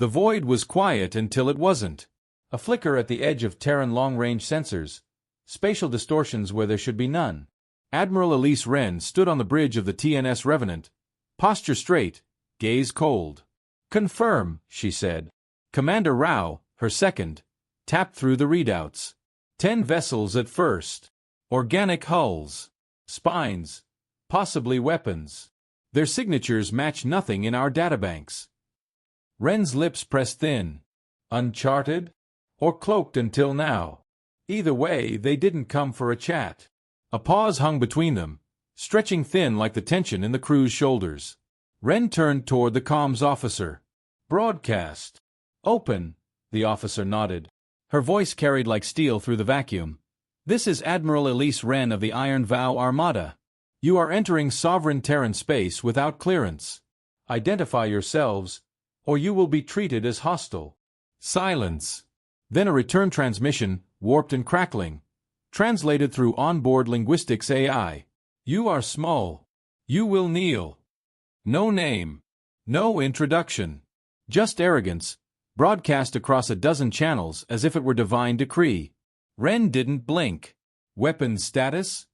The void was quiet until it wasn't. A flicker at the edge of Terran long-range sensors. Spatial distortions where there should be none. Admiral Elise Wren stood on the bridge of the TNS Revenant. Posture straight, gaze cold. "Confirm," she said. Commander Rao, her second, tapped through the readouts. 10 vessels at first. Organic hulls. Spines. Possibly weapons. Their signatures match nothing in our databanks. Wren's lips pressed thin. Uncharted? Or cloaked until now? Either way, they didn't come for a chat. A pause hung between them, stretching thin like the tension in the crew's shoulders. Wren turned toward the comms officer. "Broadcast." "Open," the officer nodded. Her voice carried like steel through the vacuum. "This is Admiral Elise Wren of the Iron Vow Armada. You are entering sovereign Terran space without clearance. Identify yourselves, or you will be treated as hostile." Silence. Then a return transmission, warped and crackling, translated through onboard linguistics AI. "You are small. You will kneel. No name. No introduction. Just arrogance," broadcast across a dozen channels as if it were divine decree. Wren didn't blink. Weapons status?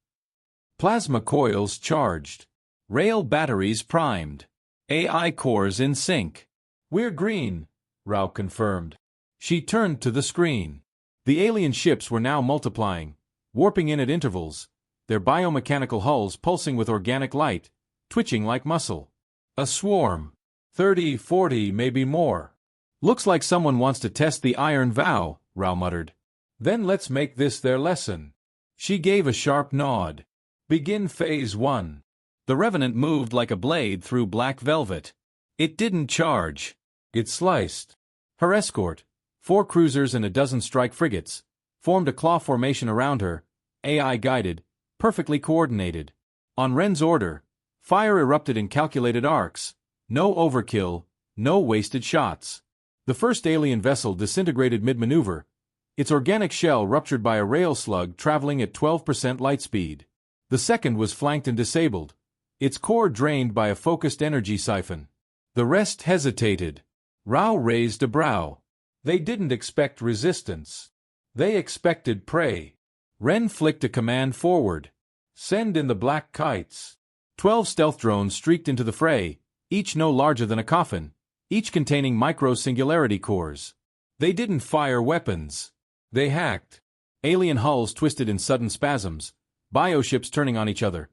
Plasma coils charged. Rail batteries primed. AI cores in sync. "We're green," Rao confirmed. She turned to the screen. The alien ships were now multiplying, warping in at intervals, their biomechanical hulls pulsing with organic light, twitching like muscle. "A swarm. 30, 40, maybe more. Looks like someone wants to test the Iron Vow," Rao muttered. "Then let's make this their lesson." She gave a sharp nod. "Begin Phase 1. The Revenant moved like a blade through black velvet. It didn't charge. It sliced. Her escort, 4 cruisers and a dozen strike frigates, formed a claw formation around her, AI-guided, perfectly coordinated. On Wren's order, fire erupted in calculated arcs. No overkill, no wasted shots. The first alien vessel disintegrated mid-maneuver, its organic shell ruptured by a rail slug traveling at 12% light speed. The second was flanked and disabled, its core drained by a focused energy siphon. The rest hesitated. Rao raised a brow. They didn't expect resistance. They expected prey. Wren flicked a command forward. "Send in the black kites." 12 stealth drones streaked into the fray, each no larger than a coffin, each containing micro-singularity cores. They didn't fire weapons. They hacked. Alien hulls twisted in sudden spasms, bioships turning on each other,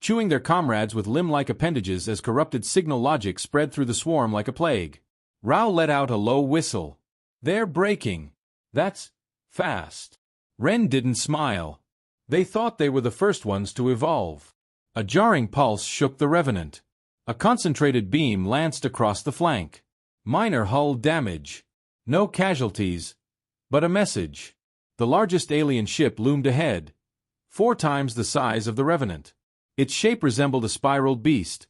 chewing their comrades with limb-like appendages as corrupted signal logic spread through the swarm like a plague. Rao let out a low whistle. "They're breaking. That's fast." Wren didn't smile. They thought they were the first ones to evolve. A jarring pulse shook the Revenant. A concentrated beam lanced across the flank. Minor hull damage. No casualties. But a message. The largest alien ship loomed ahead, 4 times the size of the Revenant. Its shape resembled a spiraled beast.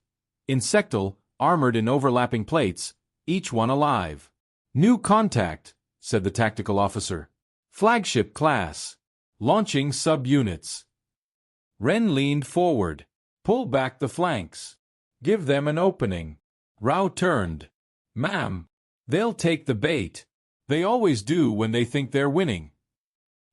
Insectal, armored in overlapping plates, each one alive. "New contact," said the tactical officer. "Flagship class. Launching subunits." Wren leaned forward. "Pull back the flanks. Give them an opening." Rao turned. "Ma'am, they'll take the bait. They always do when they think they're winning."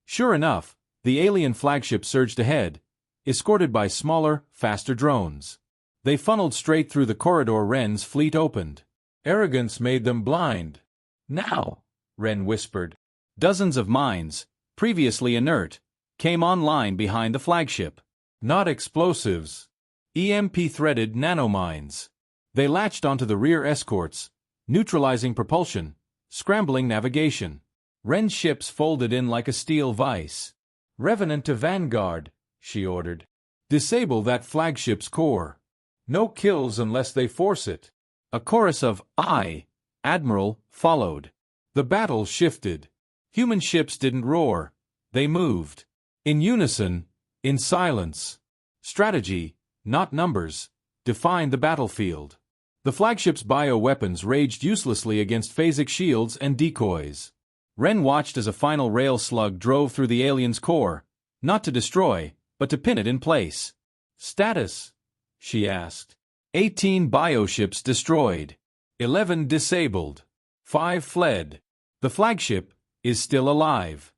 Sure enough, the alien flagship surged ahead, escorted by smaller, faster drones. They funneled straight through the corridor Wren's fleet opened. Arrogance made them blind. "Now," Wren whispered. Dozens of mines, previously inert, came online behind the flagship. Not explosives. EMP-threaded nanomines. They latched onto the rear escorts, neutralizing propulsion, scrambling navigation. Wren's ships folded in like a steel vise. "Revenant to Vanguard," she ordered. "Disable that flagship's core. No kills unless they force it." A chorus of "Aye, Admiral," followed. The battle shifted. Human ships didn't roar. They moved. In unison, in silence. Strategy, not numbers, defined the battlefield. The flagship's bioweapons raged uselessly against phasic shields and decoys. Wren watched as a final rail slug drove through the alien's core, not to destroy, but to pin it in place. "Status?" she asked. 18 bioships destroyed. 11 disabled. 5 fled. The flagship is still alive.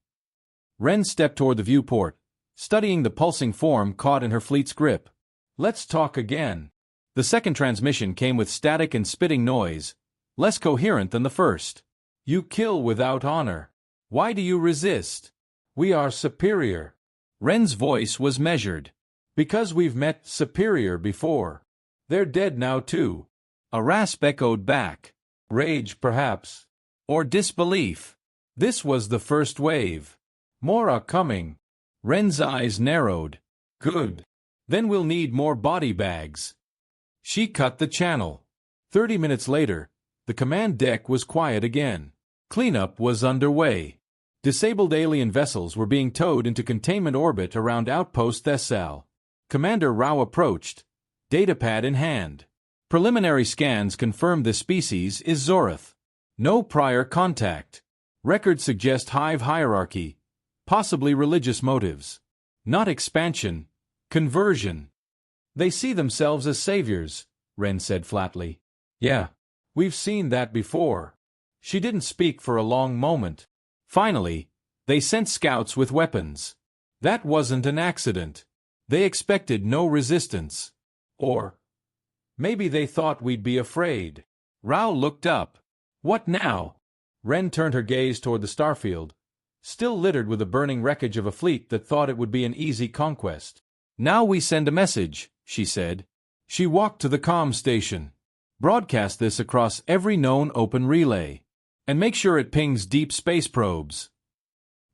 Ren stepped toward the viewport, studying the pulsing form caught in her fleet's grip. Let's talk again. The second transmission came with static and spitting noise, less coherent than the first. You kill without honor. Why do you resist? We are superior. Ren's voice was measured. Because we've met superior before. They're dead now too. A rasp echoed back. Rage, perhaps. Or disbelief. This was the first wave. More are coming. Ren's eyes narrowed. Good. Then we'll need more body bags. She cut the channel. 30 minutes later, the command deck was quiet again. Cleanup was underway. Disabled alien vessels were being towed into containment orbit around Outpost Thessal. Commander Rao approached, datapad in hand. Preliminary scans confirmed the species is Zorath. No prior contact. Records suggest hive hierarchy, possibly religious motives. Not expansion, conversion. They see themselves as saviors, Ren said flatly. Yeah, we've seen that before. She didn't speak for a long moment. Finally, they sent scouts with weapons. That wasn't an accident. They expected no resistance. Or maybe they thought we'd be afraid. Rao looked up. What now? Ren turned her gaze toward the starfield, still littered with the burning wreckage of a fleet that thought it would be an easy conquest. Now we send a message, she said. She walked to the comm station. Broadcast this across every known open relay. And make sure it pings deep space probes.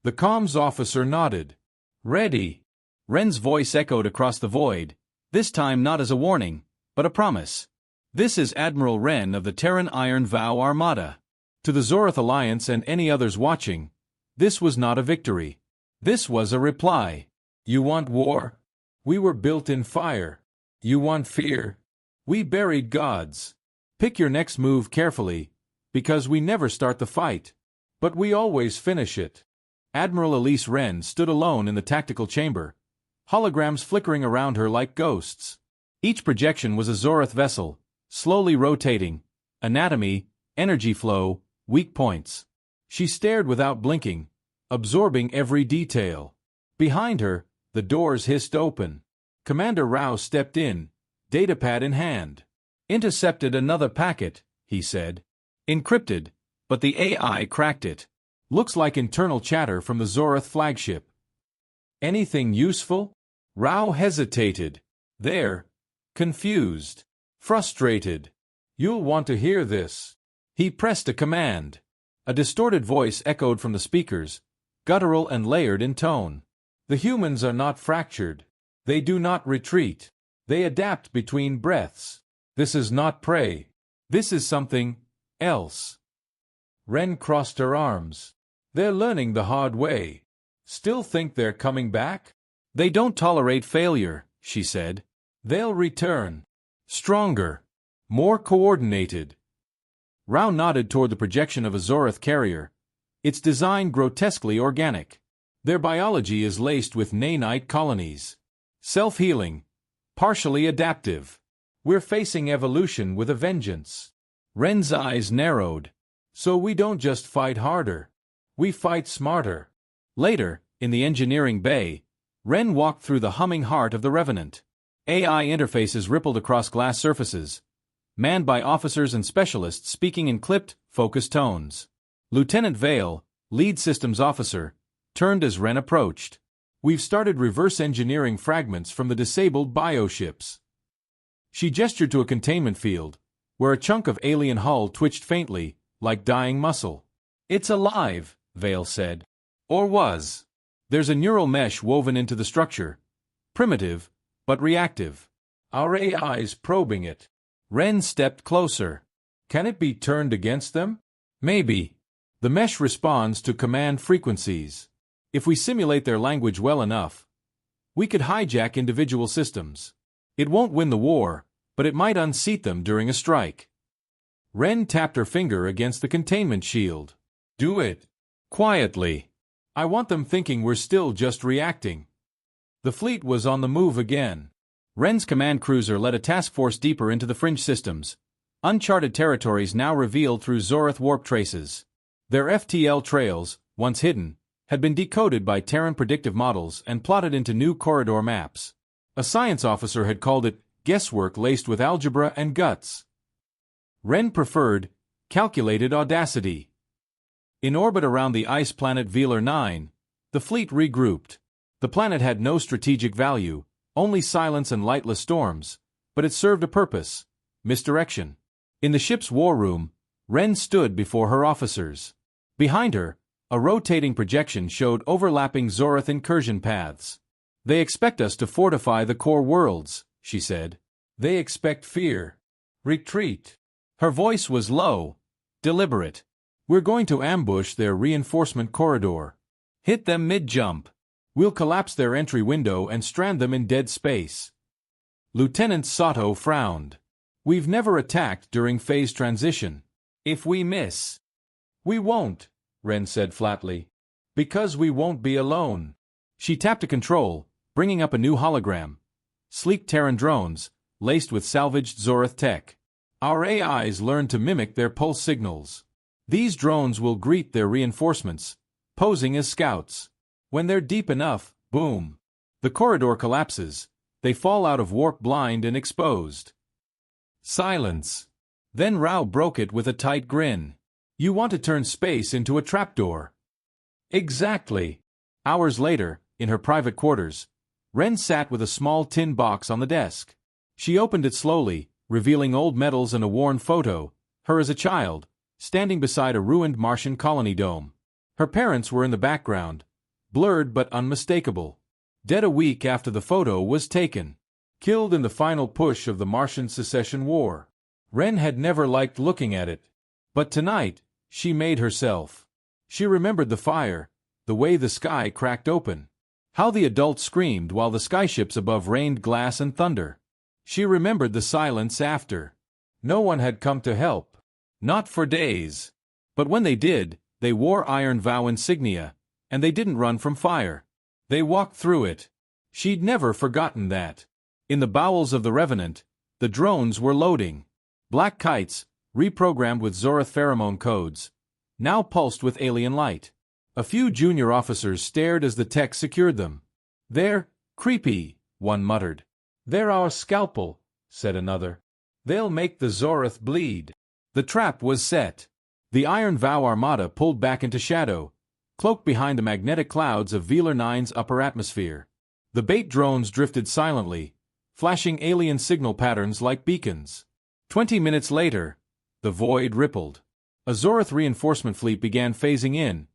The comms officer nodded. Ready. Ren's voice echoed across the void, this time not as a warning, but a promise. This is Admiral Ren of the Terran Iron Vow Armada. To the Zorath Alliance and any others watching, this was not a victory. This was a reply. You want war? We were built in fire. You want fear? We buried gods. Pick your next move carefully, because we never start the fight. But we always finish it. Admiral Elise Ren stood alone in the tactical chamber, holograms flickering around her like ghosts. Each projection was a Zorath vessel, slowly rotating, anatomy, energy flow, weak points. She stared without blinking, absorbing every detail. Behind her, the doors hissed open. Commander Rao stepped in, datapad in hand. Intercepted another packet, he said. Encrypted, but the AI cracked it. Looks like internal chatter from the Zorath flagship. Anything useful? Rao hesitated. There. Confused. Frustrated. You'll want to hear this. He pressed a command. A distorted voice echoed from the speakers, guttural and layered in tone. The humans are not fractured. They do not retreat. They adapt between breaths. This is not prey. This is something else. Ren crossed her arms. They're learning the hard way. Still think they're coming back? They don't tolerate failure, she said. They'll return. Stronger. More coordinated. Rao nodded toward the projection of a Zorath carrier, its design grotesquely organic. Their biology is laced with nanite colonies. Self-healing. Partially adaptive. We're facing evolution with a vengeance. Ren's eyes narrowed. So we don't just fight harder. We fight smarter. Later, in the engineering bay, Ren walked through the humming heart of the Revenant. AI interfaces rippled across glass surfaces, manned by officers and specialists speaking in clipped, focused tones. Lieutenant Vale, lead systems officer, turned as Ren approached. We've started reverse engineering fragments from the disabled bioships. She gestured to a containment field, where a chunk of alien hull twitched faintly, like dying muscle. It's alive, Vale said. Or was. There's a neural mesh woven into the structure. Primitive, but reactive. Our AI's probing it. Ren stepped closer. Can it be turned against them? Maybe. The mesh responds to command frequencies. If we simulate their language well enough, we could hijack individual systems. It won't win the war, but it might unseat them during a strike. Ren tapped her finger against the containment shield. Do it. Quietly. I want them thinking we're still just reacting. The fleet was on the move again. Ren's command cruiser led a task force deeper into the fringe systems, Uncharted territories now revealed through Zorath warp traces. Their FTL trails, once hidden, had been decoded by Terran predictive models and plotted into new corridor maps. A science officer had called it guesswork laced with algebra and guts. Ren preferred calculated audacity. In orbit around the ice planet Velar 9, the fleet regrouped. The planet had no strategic value, only silence and lightless storms, but it served a purpose: misdirection. In the ship's war room, Ren stood before her officers. Behind her, a rotating projection showed overlapping Zorath incursion paths. "They expect us to fortify the core worlds," she said. "They expect fear. Retreat." Her voice was low, deliberate. "We're going to ambush their reinforcement corridor. Hit them mid-jump. We'll collapse their entry window and strand them in dead space." Lieutenant Sato frowned. "We've never attacked during phase transition. If we miss..." "We won't," Ren said flatly. "Because we won't be alone." She tapped a control, bringing up a new hologram. Sleek Terran drones, laced with salvaged Zorath tech. "Our AIs learn to mimic their pulse signals. These drones will greet their reinforcements, posing as scouts. When they're deep enough, boom. The corridor collapses. They fall out of warp blind and exposed." Silence. Then Rao broke it with a tight grin. "You want to turn space into a trapdoor." "Exactly." Hours later, in her private quarters, Ren sat with a small tin box on the desk. She opened it slowly, revealing old medals and a worn photo, her as a child, standing beside a ruined Martian colony dome. Her parents were in the background, blurred but unmistakable. Dead a week after the photo was taken. Killed in the final push of the Martian Secession War. Ren had never liked looking at it. But tonight, she made herself. She remembered the fire, the way the sky cracked open. How the adults screamed while the skyships above rained glass and thunder. She remembered the silence after. No one had come to help. Not for days. But when they did, they wore Iron Vow insignia, and they didn't run from fire. They walked through it. She'd never forgotten that. In the bowels of the Revenant, the drones were loading. Black kites, reprogrammed with Zorath pheromone codes, now pulsed with alien light. A few junior officers stared as the tech secured them. "They're creepy," one muttered. "They're our scalpel," said another. "They'll make the Zorath bleed." The trap was set. The Iron Vow Armada pulled back into shadow, cloaked behind the magnetic clouds of Velar 9's upper atmosphere. The bait drones drifted silently, flashing alien signal patterns like beacons. 20 minutes later, the void rippled. A Zorath reinforcement fleet began phasing in.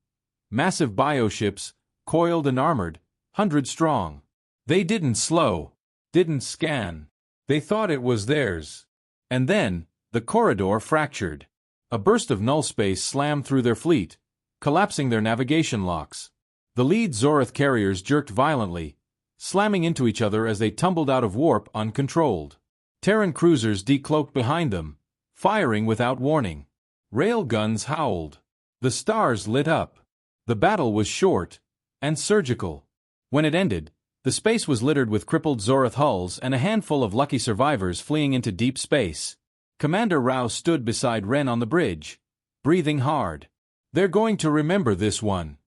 Massive bioships, coiled and armored, 100 strong. They didn't slow, didn't scan. They thought it was theirs. And then, the corridor fractured. A burst of null space slammed through their fleet, collapsing their navigation locks. The lead Zorath carriers jerked violently, slamming into each other as they tumbled out of warp uncontrolled. Terran cruisers decloaked behind them, firing without warning. Railguns howled. The stars lit up. The battle was short and surgical. When it ended, the space was littered with crippled Zorath hulls and a handful of lucky survivors fleeing into deep space. Commander Rao stood beside Ren on the bridge, breathing hard. "They're going to remember this one."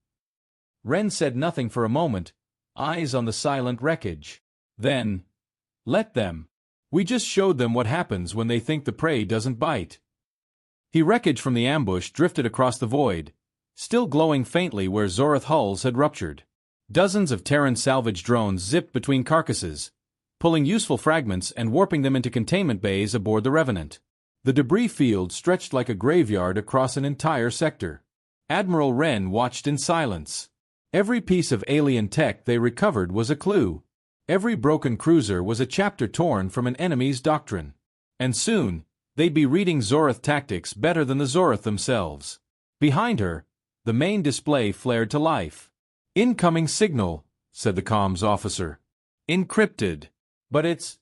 Ren said nothing for a moment, eyes on the silent wreckage. Then, "Let them. We just showed them what happens when they think the prey doesn't bite." Wreckage from the ambush drifted across the void, still glowing faintly where Zorath hulls had ruptured. Dozens of Terran salvage drones zipped between carcasses, pulling useful fragments and warping them into containment bays aboard the Revenant. The debris field stretched like a graveyard across an entire sector. Admiral Ren watched in silence. Every piece of alien tech they recovered was a clue. Every broken cruiser was a chapter torn from an enemy's doctrine. And soon, they'd be reading Zorath tactics better than the Zorath themselves. Behind her, the main display flared to life. "Incoming signal," said the comms officer. "Encrypted. But it's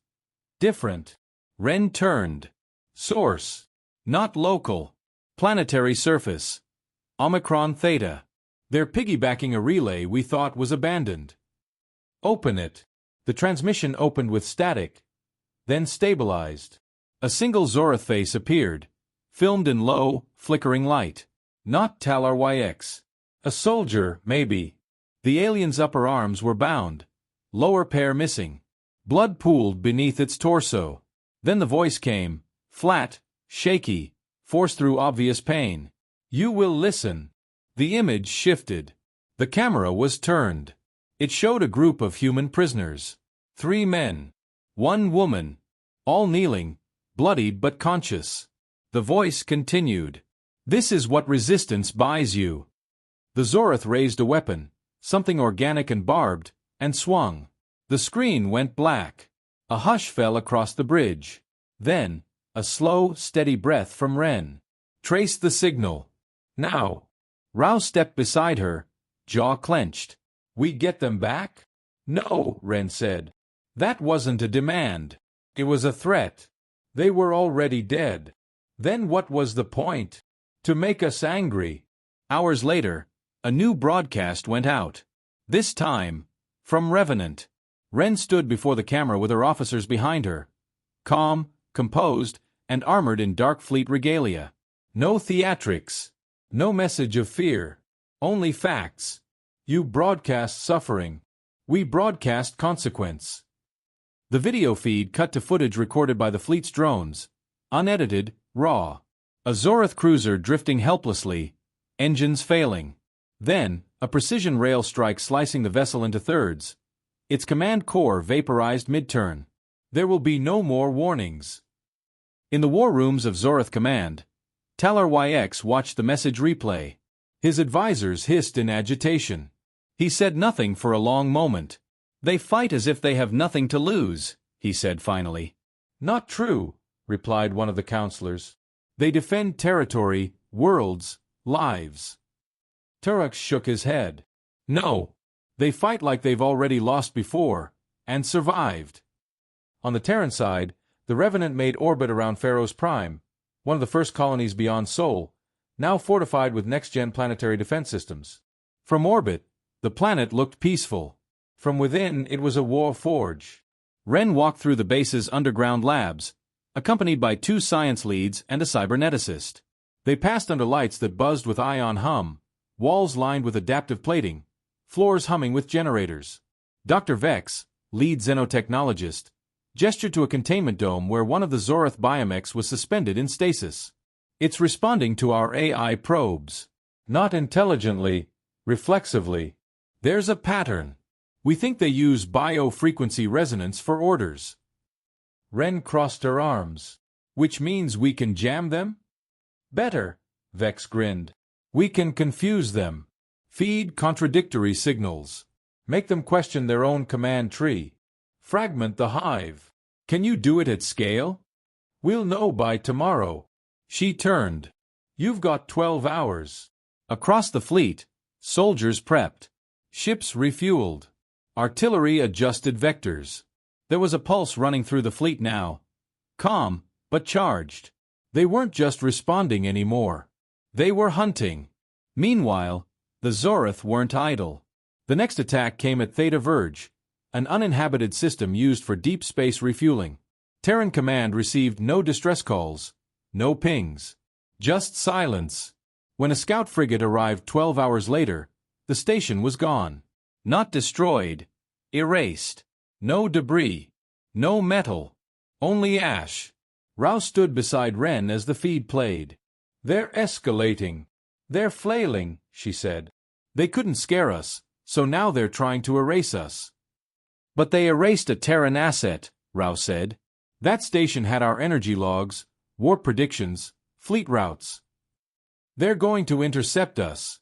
different." Ren turned. "Source. Not local. Planetary surface. Omicron Theta. They're piggybacking a relay we thought was abandoned." "Open it." The transmission opened with static, then stabilized. A single Zorath face appeared, filmed in low, flickering light. Not HFY. A soldier, maybe. The alien's upper arms were bound, lower pair missing. Blood pooled beneath its torso. Then the voice came, flat, shaky, forced through obvious pain. You will listen. The image shifted. The camera was turned. It showed a group of human prisoners. 3 men. 1 woman. All kneeling, bloodied but conscious. The voice continued. This is what resistance buys you. The Zorath raised a weapon, something organic and barbed, and swung. The screen went black. A hush fell across the bridge. Then, a slow, steady breath from Ren. Trace the signal. Now. Rao stepped beside her, jaw clenched. We get them back? No, Ren said. That wasn't a demand. It was a threat. They were already dead. Then what was the point? To make us angry. Hours later, a new broadcast went out. This time, from Revenant. Ren stood before the camera with her officers behind her. Calm, composed, and armored in dark fleet regalia. No theatrics. No message of fear. Only facts. You broadcast suffering. We broadcast consequence. The video feed cut to footage recorded by the fleet's drones. Unedited, raw. A Zorath cruiser drifting helplessly, engines failing. Then, a precision rail strike slicing the vessel into thirds. Its command core vaporized mid-turn. There will be no more warnings. In the war rooms of Zorath Command, HFY watched the message replay. His advisors hissed in agitation. He said nothing for a long moment. They fight as if they have nothing to lose, he said finally. Not true, replied one of the counselors. They defend territory, worlds, lives. Turok shook his head. No. They fight like they've already lost before, and survived. On the Terran side, the Revenant made orbit around Pharaoh's Prime, one of the first colonies beyond Sol, now fortified with next-gen planetary defense systems. From orbit, the planet looked peaceful. From within, it was a war forge. Ren walked through the base's underground labs, accompanied by 2 science leads and a cyberneticist. They passed under lights that buzzed with ion hum, walls lined with adaptive plating, floors humming with generators. Dr. Vex, lead xenotechnologist, gestured to a containment dome where one of the Zorath biomechs was suspended in stasis. It's responding to our AI probes. Not intelligently, reflexively. There's a pattern. We think they use biofrequency resonance for orders. Ren crossed her arms. Which means we can jam them? Better, Vex grinned. We can confuse them. Feed contradictory signals. Make them question their own command tree. Fragment the hive. Can you do it at scale? We'll know by tomorrow. She turned. You've got 12 hours. Across the fleet, soldiers prepped. Ships refueled. Artillery adjusted vectors. There was a pulse running through the fleet now. Calm, but charged. They weren't just responding anymore. They were hunting. Meanwhile, the Zorath weren't idle. The next attack came at Theta Verge, an uninhabited system used for deep space refueling. Terran Command received no distress calls, no pings. Just silence. When a scout frigate arrived 12 hours later, the station was gone. Not destroyed. Erased. No debris. No metal. Only ash. Rao stood beside Ren as the feed played. They're escalating. They're flailing, she said. They couldn't scare us, so now they're trying to erase us. But they erased a Terran asset, Rao said. That station had our energy logs, warp predictions, fleet routes. They're going to intercept us.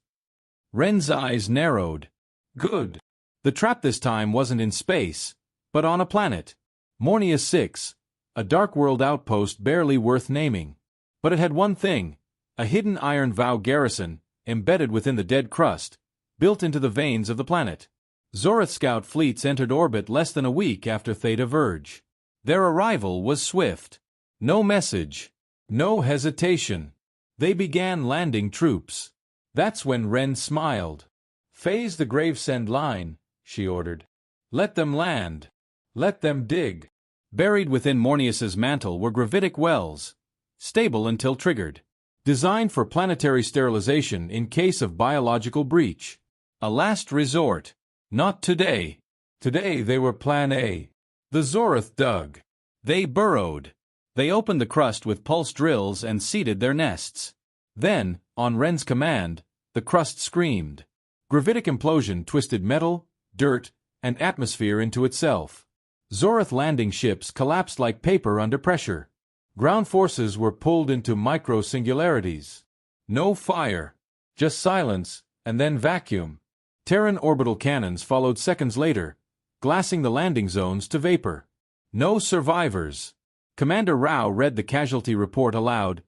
Ren's eyes narrowed. Good. The trap this time wasn't in space, but on a planet. Mornia 6, a dark world outpost barely worth naming. But it had one thing, a hidden Iron Vow garrison, embedded within the dead crust, built into the veins of the planet. Zorath scout fleets entered orbit less than a week after Theta Verge. Their arrival was swift. No message. No hesitation. They began landing troops. That's when Ren smiled. Phase the Gravesend line, she ordered. Let them land. Let them dig. Buried within Mornius's mantle were gravitic wells, stable until triggered, designed for planetary sterilization in case of biological breach. A last resort. Not today. Today they were Plan A. The Zorath dug. They burrowed. They opened the crust with pulse drills and seeded their nests. Then, on Ren's command, the crust screamed. Gravitic implosion twisted metal, dirt, and atmosphere into itself. Zorath landing ships collapsed like paper under pressure. Ground forces were pulled into micro-singularities. No fire. Just silence, and then vacuum. Terran orbital cannons followed seconds later, glassing the landing zones to vapor. No survivors. Commander Rao read the casualty report aloud.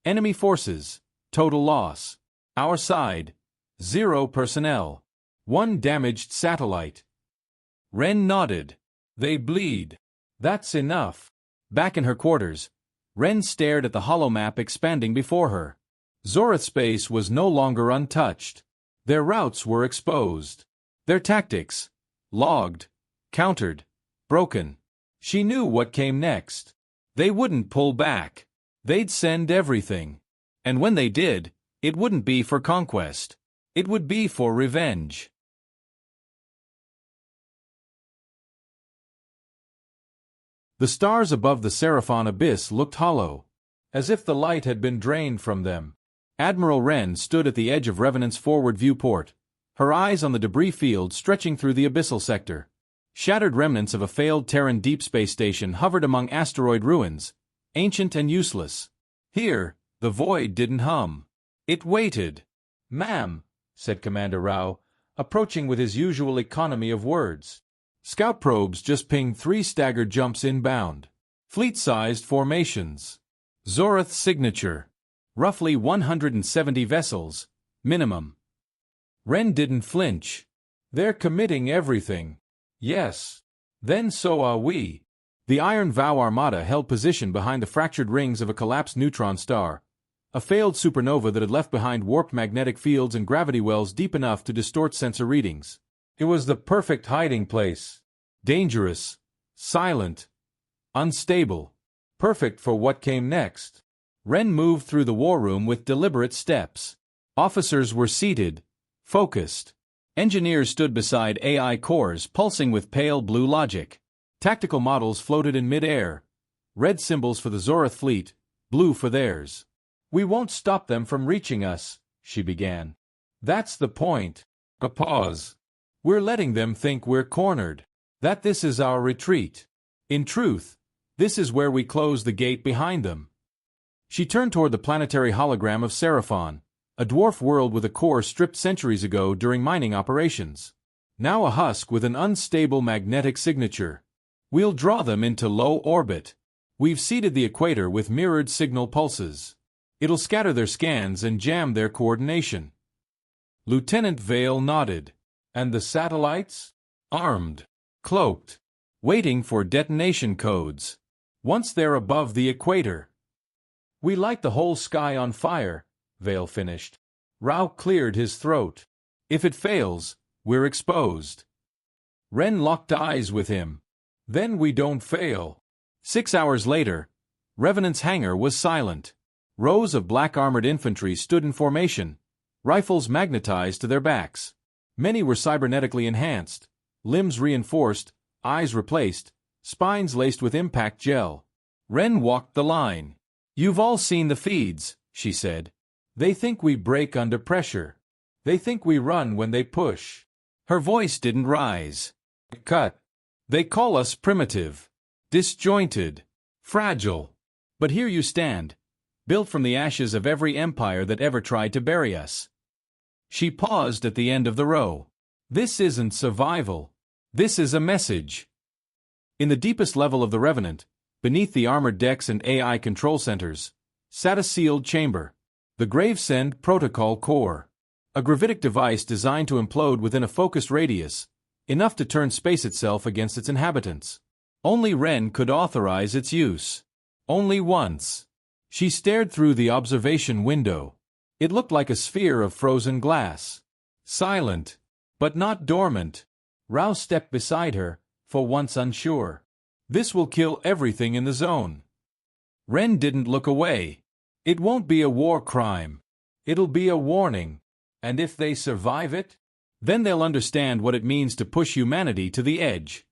Enemy forces. Total loss. Our side. 0 personnel. 1 damaged satellite. Ren nodded. They bleed. That's enough. Back in her quarters, Ren stared at the holomap expanding before her. Zorath space was no longer untouched. Their routes were exposed. Their tactics. Logged. Countered. Broken. She knew what came next. They wouldn't pull back. They'd send everything. And when they did, it wouldn't be for conquest. It would be for revenge. The stars above the Seraphon abyss looked hollow, as if the light had been drained from them. Admiral Wren stood at the edge of Revenant's forward viewport, her eyes on the debris field stretching through the abyssal sector. Shattered remnants of a failed Terran deep space station hovered among asteroid ruins, ancient and useless. Here, the void didn't hum. It waited. "Ma'am," said Commander Rao, approaching with his usual economy of words. Scout probes just pinged 3 staggered jumps inbound. Fleet-sized formations. Zorath's signature. Roughly 170 vessels, minimum. Ren didn't flinch. They're committing everything. Yes. Then so are we. The Iron Vow Armada held position behind the fractured rings of a collapsed neutron star, a failed supernova that had left behind warped magnetic fields and gravity wells deep enough to distort sensor readings. It was the perfect hiding place. Dangerous, silent, unstable. Perfect for what came next. Ren moved through the war room with deliberate steps. Officers were seated, focused. Engineers stood beside AI cores pulsing with pale blue logic. Tactical models floated in mid-air. Red symbols for the Zorath fleet, blue for theirs. "We won't stop them from reaching us," she began. "That's the point." A pause. "We're letting them think we're cornered. That this is our retreat. In truth, this is where we close the gate behind them." She turned toward the planetary hologram of Seraphon, a dwarf world with a core stripped centuries ago during mining operations. Now a husk with an unstable magnetic signature. "We'll draw them into low orbit. We've seeded the equator with mirrored signal pulses. It'll scatter their scans and jam their coordination." Lieutenant Vale nodded. "And the satellites? Armed. Cloaked. Waiting for detonation codes. Once they're above the equator." "We light the whole sky on fire," Vale finished. Rao cleared his throat. "If it fails, we're exposed." Ren locked eyes with him. "Then we don't fail." 6 hours later, Revenant's hangar was silent. Rows of black-armored infantry stood in formation, rifles magnetized to their backs. Many were cybernetically enhanced, limbs reinforced, eyes replaced, spines laced with impact gel. Ren walked the line. "You've all seen the feeds," she said. "They think we break under pressure. They think we run when they push." Her voice didn't rise. "Cut. They call us primitive, disjointed, fragile. But here you stand, built from the ashes of every empire that ever tried to bury us." She paused at the end of the row. "This isn't survival. This is a message." In the deepest level of the Revenant, beneath the armored decks and AI control centers, sat a sealed chamber. The Gravesend Protocol Core. A gravitic device designed to implode within a focused radius, enough to turn space itself against its inhabitants. Only Ren could authorize its use. Only once. She stared through the observation window. It looked like a sphere of frozen glass. Silent, but not dormant. Rao stepped beside her, for once unsure. This will kill everything in the zone. Ren didn't look away. It won't be a war crime. It'll be a warning. And if they survive it, then they'll understand what it means to push humanity to the edge.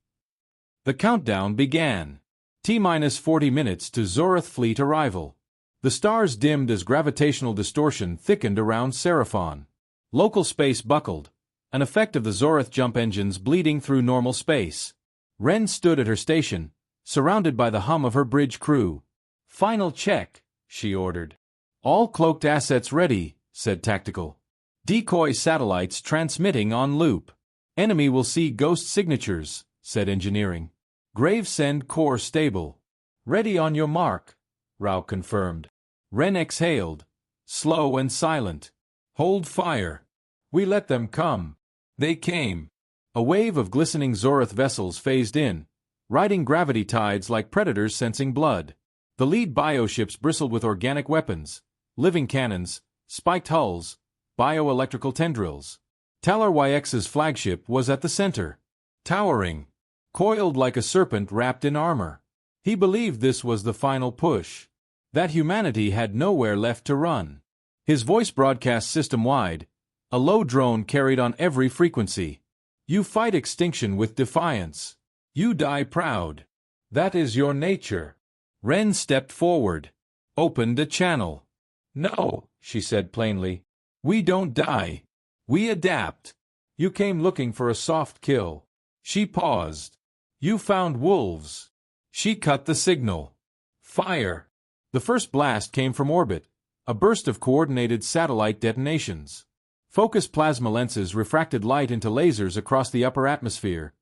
The countdown began. T-minus 40 minutes to Zorath fleet arrival. The stars dimmed as gravitational distortion thickened around Seraphon. Local space buckled, an effect of the Zorath jump engines bleeding through normal space. Ren stood at her station, surrounded by the hum of her bridge crew. "Final check," she ordered. "All cloaked assets ready," said Tactical. "Decoy satellites transmitting on loop." "Enemy will see ghost signatures," said Engineering. "Gravesend core stable." "Ready on your mark," Rao confirmed. Ren exhaled, slow and silent. "Hold fire." "We let them come." They came. A wave of glistening Zorath vessels phased in, riding gravity tides like predators sensing blood. The lead bioships bristled with organic weapons, living cannons, spiked hulls, bioelectrical tendrils. Talar YX's flagship was at the center, towering, coiled like a serpent wrapped in armor. He believed this was the final push, that humanity had nowhere left to run. His voice broadcast system-wide, a low drone carried on every frequency. "You fight extinction with defiance. You die proud. That is your nature." Ren stepped forward, opened a channel. "No," she said plainly. "We don't die. We adapt. You came looking for a soft kill." She paused. "You found wolves." She cut the signal. "Fire." The first blast came from orbit, a burst of coordinated satellite detonations. Focus plasma lenses refracted light into lasers across the upper atmosphere,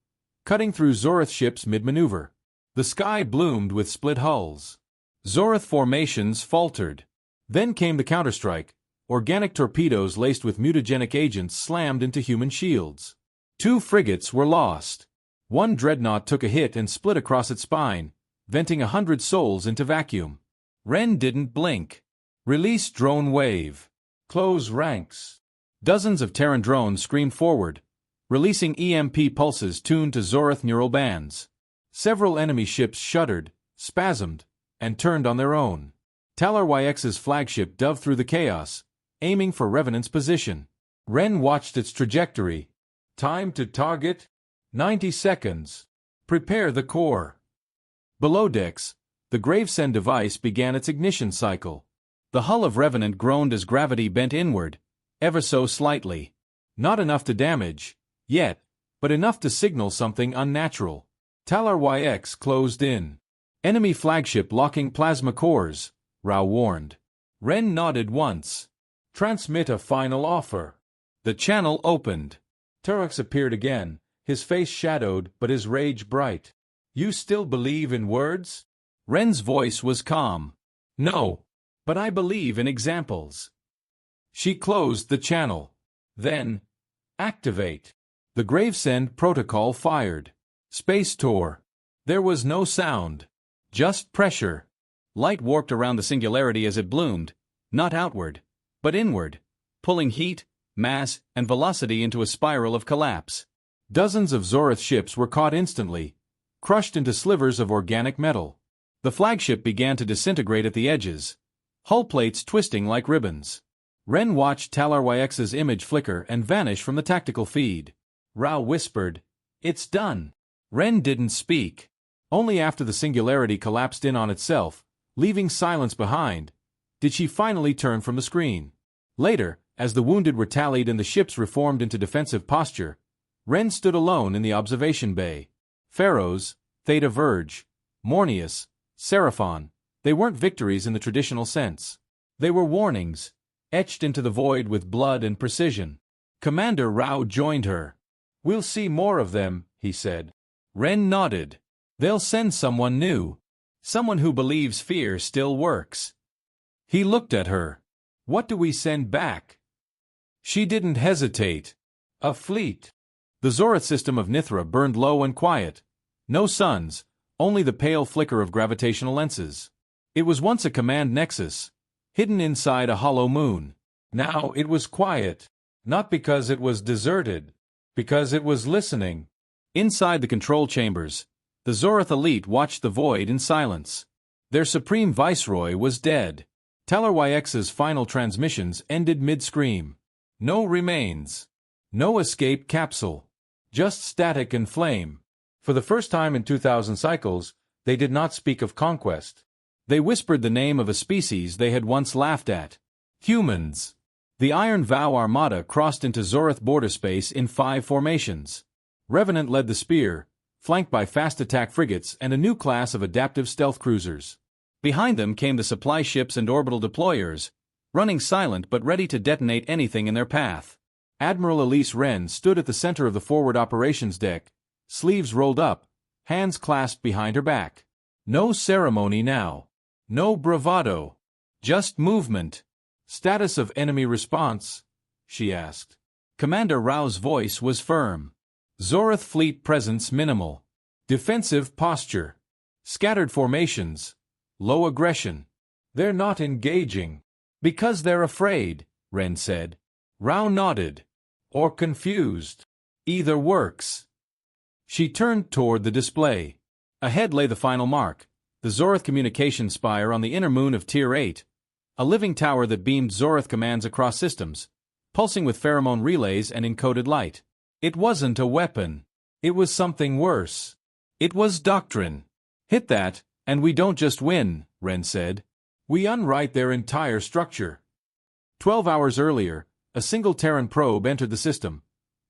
cutting through Zorath ships mid-maneuver. The sky bloomed with split hulls. Zorath formations faltered. Then came the counterstrike. Organic torpedoes laced with mutagenic agents slammed into human shields. 2 frigates were lost. 1 dreadnought took a hit and split across its spine, venting 100 souls into vacuum. Ren didn't blink. "Release drone wave. Close ranks." Dozens of Terran drones screamed forward, releasing EMP pulses tuned to Zorath neural bands. Several enemy ships shuddered, spasmed, and turned on their own. Talar YX's flagship dove through the chaos, aiming for Revenant's position. Ren watched its trajectory. "Time to target? 90 seconds. Prepare the core." Below decks, the Gravesend device began its ignition cycle. The hull of Revenant groaned as gravity bent inward, ever so slightly. Not enough to damage, yet, but enough to signal something unnatural. Talar YX closed in. "Enemy flagship locking plasma cores," Rao warned. Ren nodded once. "Transmit a final offer." The channel opened. Turux appeared again, his face shadowed but his rage bright. "You still believe in words?" Ren's voice was calm. "No, but I believe in examples." She closed the channel. Then, "Activate." The Gravesend protocol fired. Space tour. There was no sound. Just pressure. Light warped around the singularity as it bloomed, not outward, but inward, pulling heat, mass, and velocity into a spiral of collapse. Dozens of Zorath ships were caught instantly, crushed into slivers of organic metal. The flagship began to disintegrate at the edges, hull plates twisting like ribbons. Ren watched Talar YX's image flicker and vanish from the tactical feed. Rao whispered, "It's done." Ren didn't speak. Only after the singularity collapsed in on itself, leaving silence behind, did she finally turn from the screen. Later, as the wounded were tallied and the ships reformed into defensive posture, Ren stood alone in the observation bay. Pharaohs, Theta Verge, Mornius, Seraphon, they weren't victories in the traditional sense. They were warnings, etched into the void with blood and precision. Commander Rao joined her. "We'll see more of them," he said. Ren nodded. "They'll send someone new. Someone who believes fear still works." He looked at her. "What do we send back?" She didn't hesitate. "A fleet." The Zorath system of Nithra burned low and quiet. No suns, only the pale flicker of gravitational lenses. It was once a command nexus, hidden inside a hollow moon. Now it was quiet, not because it was deserted, because it was listening. Inside the control chambers, The Zorath elite watched the void in silence. Their supreme viceroy was dead. Teller YX's final transmissions ended mid-scream. No remains. No escape capsule. Just static and flame. For the first time in 2,000 cycles, they did not speak of conquest. They whispered the name of a species they had once laughed at. Humans. The Iron Vow Armada crossed into Zorath border space in 5 formations. Revenant led the spear, flanked by fast-attack frigates and a new class of adaptive stealth cruisers. Behind them came the supply ships and orbital deployers, running silent but ready to detonate anything in their path. Admiral Elise Wren stood at the center of the forward operations deck, sleeves rolled up, hands clasped behind her back. No ceremony now. No bravado. Just movement. "Status of enemy response?" she asked. Commander Rao's voice was firm. "Zorath fleet presence minimal. Defensive posture. Scattered formations. Low aggression. They're not engaging. Because they're afraid," Wren said. Rao nodded. "Or confused. Either works." She turned toward the display. Ahead lay the final mark, the Zorath communication spire on the inner moon of Tier 8, a living tower that beamed Zorath commands across systems, pulsing with pheromone relays and encoded light. It wasn't a weapon. It was something worse. It was doctrine. "Hit that, and we don't just win," Wren said. "We unwrite their entire structure." 12 hours earlier, a single Terran probe entered the system,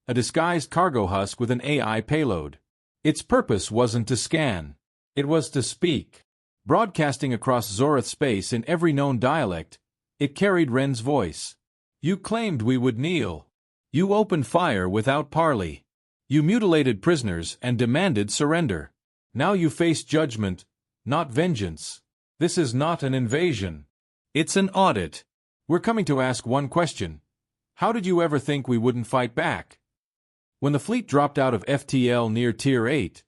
a disguised cargo husk with an AI payload. Its purpose wasn't to scan. It was to speak. Broadcasting across Zorath space in every known dialect, it carried Wren's voice. "You claimed we would kneel. You opened fire without parley. You mutilated prisoners and demanded surrender. Now you face judgment, not vengeance. This is not an invasion. It's an audit. We're coming to ask one question. How did you ever think we wouldn't fight back?" When the fleet dropped out of FTL near Tier 8,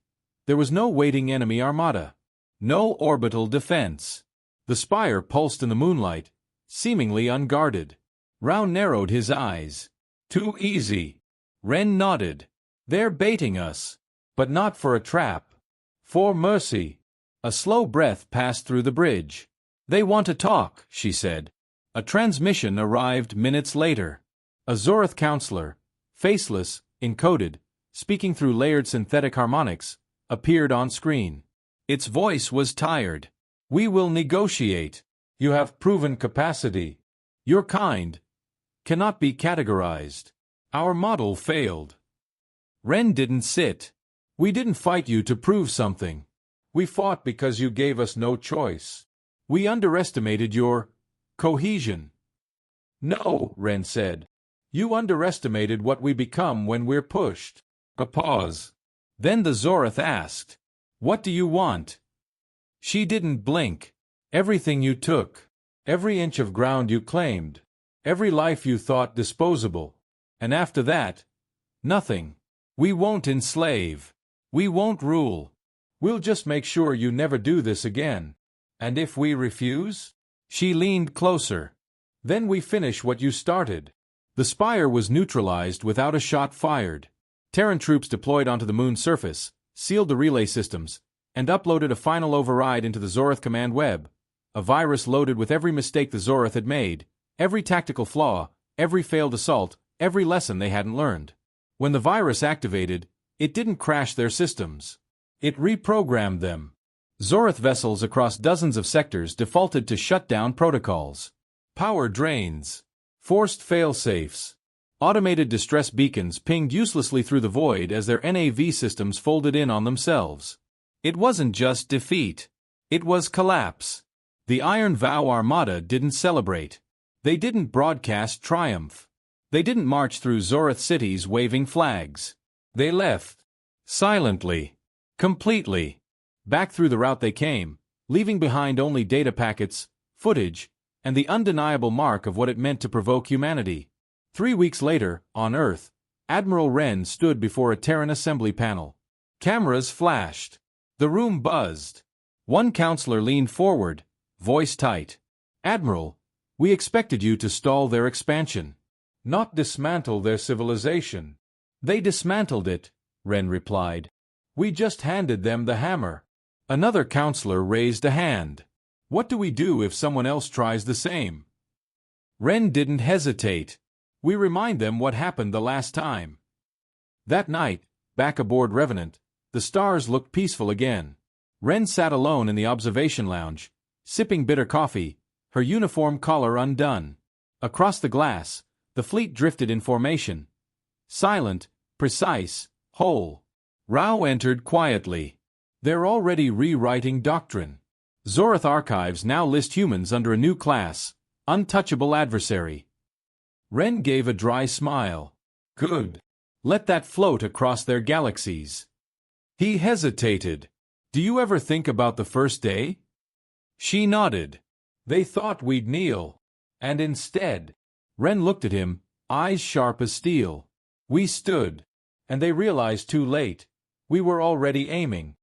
there was no waiting enemy armada. No orbital defense. The spire pulsed in the moonlight, seemingly unguarded. Rao narrowed his eyes. "Too easy." Wren nodded. "They're baiting us. But not for a trap. For mercy." A slow breath passed through the bridge. "They want to talk," she said. A transmission arrived minutes later. A Zorath counselor, faceless, encoded, speaking through layered synthetic harmonics, appeared on screen. Its voice was tired. "We will negotiate. You have proven capacity. Your kind cannot be categorized. Our model failed." Wren didn't sit. "We didn't fight you to prove something. We fought because you gave us no choice. We underestimated your cohesion." "No," Wren said. "You underestimated what we become when we're pushed." A pause. Then the Zorath asked, "What do you want?" She didn't blink. "Everything you took. Every inch of ground you claimed. Every life you thought disposable. And after that, nothing. We won't enslave. We won't rule. We'll just make sure you never do this again. And if we refuse?" She leaned closer. "Then we finish what you started." The spire was neutralized without a shot fired. Terran troops deployed onto the moon's surface, sealed the relay systems, and uploaded a final override into the Zorath command web, a virus loaded with every mistake the Zorath had made, every tactical flaw, every failed assault, every lesson they hadn't learned. When the virus activated, it didn't crash their systems. It reprogrammed them. Zorath vessels across dozens of sectors defaulted to shutdown protocols. Power drains. Forced fail-safes. Automated distress beacons pinged uselessly through the void as their NAV systems folded in on themselves. It wasn't just defeat. It was collapse. The Iron Vow Armada didn't celebrate. They didn't broadcast triumph. They didn't march through Zorath cities waving flags. They left. Silently. Completely. Back through the route they came, leaving behind only data packets, footage, and the undeniable mark of what it meant to provoke humanity. 3 weeks later, on Earth, Admiral Wren stood before a Terran assembly panel. Cameras flashed. The room buzzed. One counselor leaned forward, voice tight. "Admiral, we expected you to stall their expansion, not dismantle their civilization." "They dismantled it," Wren replied. We just handed them the hammer. Another counselor raised a hand. What do we do if someone else tries the same? Ren didn't hesitate. We remind them what happened the last time. That night, back aboard Revenant, the stars looked peaceful again. Ren sat alone in the observation lounge, sipping bitter coffee, her uniform collar undone. Across the glass, the fleet drifted in formation. Silent, precise, whole. Rao entered quietly. They're already rewriting doctrine. Zorath archives now list humans under a new class, untouchable adversary. Ren gave a dry smile. Good. Let that float across their galaxies. He hesitated. Do you ever think about the first day? She nodded. They thought we'd kneel. And instead, Ren looked at him, eyes sharp as steel. We stood. And they realized too late. We were already aiming.